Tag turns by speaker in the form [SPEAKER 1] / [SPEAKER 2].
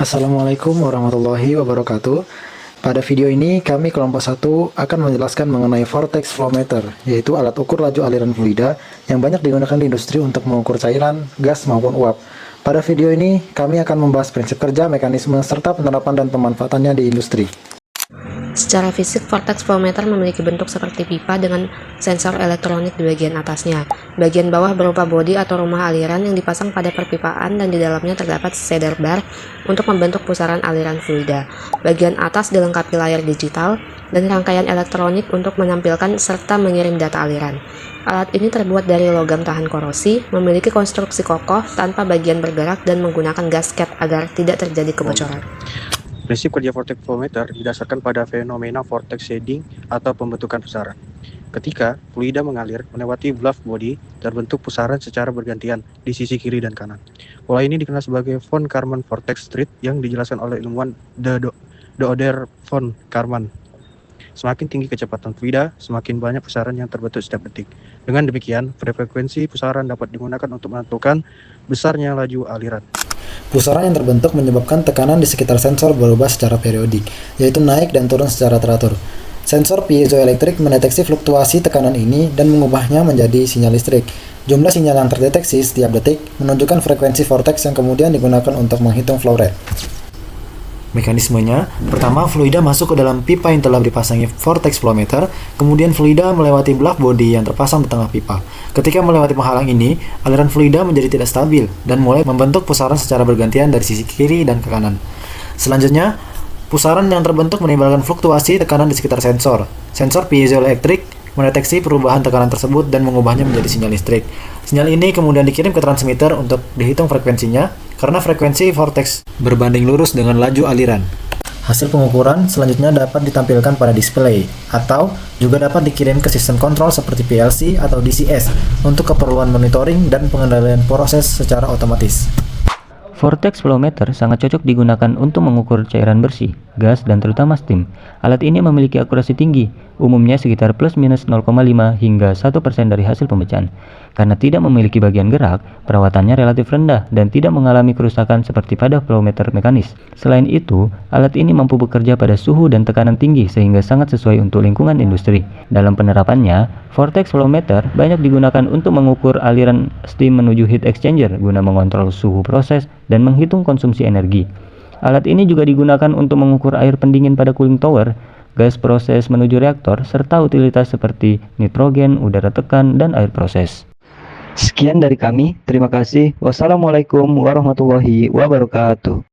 [SPEAKER 1] Assalamualaikum warahmatullahi wabarakatuh. Pada video ini kami kelompok 1 akan menjelaskan mengenai vortex flow meter, yaitu alat ukur laju aliran fluida yang banyak digunakan di industri untuk mengukur cairan, gas maupun uap. Pada video ini kami akan membahas prinsip kerja, mekanisme, serta penerapan dan pemanfaatannya di industri.
[SPEAKER 2] Secara fisik, vortex flow meter memiliki bentuk seperti pipa dengan sensor elektronik di bagian atasnya. Bagian bawah berupa bodi atau rumah aliran yang dipasang pada perpipaan dan di dalamnya terdapat shader bar untuk membentuk pusaran aliran fluida. Bagian atas dilengkapi layar digital dan rangkaian elektronik untuk menampilkan serta mengirim data aliran. Alat ini terbuat dari logam tahan korosi, memiliki konstruksi kokoh tanpa bagian bergerak dan menggunakan gasket agar tidak terjadi kebocoran.
[SPEAKER 3] Prinsip kerja vortex flow meter didasarkan pada fenomena vortex shedding atau pembentukan pusaran. Ketika fluida mengalir melewati bluff body, terbentuk pusaran secara bergantian di sisi kiri dan kanan. Pola ini dikenal sebagai von Karman vortex street yang dijelaskan oleh ilmuwan de Oder von Karman. Semakin tinggi kecepatan fluida, semakin banyak pusaran yang terbentuk setiap detik. Dengan demikian, frekuensi pusaran dapat digunakan untuk menentukan besarnya laju aliran.
[SPEAKER 1] Pusaran yang terbentuk menyebabkan tekanan di sekitar sensor berubah secara periodik, yaitu naik dan turun secara teratur. Sensor piezoelektrik mendeteksi fluktuasi tekanan ini dan mengubahnya menjadi sinyal listrik. Jumlah sinyal yang terdeteksi setiap detik menunjukkan frekuensi vortex yang kemudian digunakan untuk menghitung flow rate. Mekanismenya, pertama fluida masuk ke dalam pipa yang telah dipasangi vortex flow meter, kemudian fluida melewati bluff body yang terpasang di tengah pipa. Ketika melewati penghalang ini, aliran fluida menjadi tidak stabil dan mulai membentuk pusaran secara bergantian dari sisi kiri dan ke kanan. Selanjutnya, pusaran yang terbentuk menimbulkan fluktuasi tekanan di sekitar sensor. Sensor piezoelektrik mendeteksi perubahan tekanan tersebut dan mengubahnya menjadi sinyal listrik. Sinyal ini kemudian dikirim ke transmitter untuk dihitung frekuensinya, karena frekuensi vortex berbanding lurus dengan laju aliran. Hasil pengukuran selanjutnya dapat ditampilkan pada display, atau juga dapat dikirim ke sistem kontrol seperti PLC atau DCS untuk keperluan monitoring dan pengendalian proses secara otomatis.
[SPEAKER 4] Vortex flow meter sangat cocok digunakan untuk mengukur cairan bersih, gas, dan terutama steam. Alat ini memiliki akurasi tinggi, umumnya sekitar plus minus 0,5 hingga 1% dari hasil pemecahan. Karena tidak memiliki bagian gerak, perawatannya relatif rendah dan tidak mengalami kerusakan seperti pada flow meter mekanis. Selain itu, alat ini mampu bekerja pada suhu dan tekanan tinggi sehingga sangat sesuai untuk lingkungan industri. Dalam penerapannya, vortex flow meter banyak digunakan untuk mengukur aliran steam menuju heat exchanger guna mengontrol suhu proses dan menghitung konsumsi energi. Alat ini juga digunakan untuk mengukur air pendingin pada cooling tower, gas proses menuju reaktor, serta utilitas seperti nitrogen, udara tekan, dan air proses.
[SPEAKER 5] Sekian dari kami, terima kasih. Wassalamualaikum warahmatullahi wabarakatuh.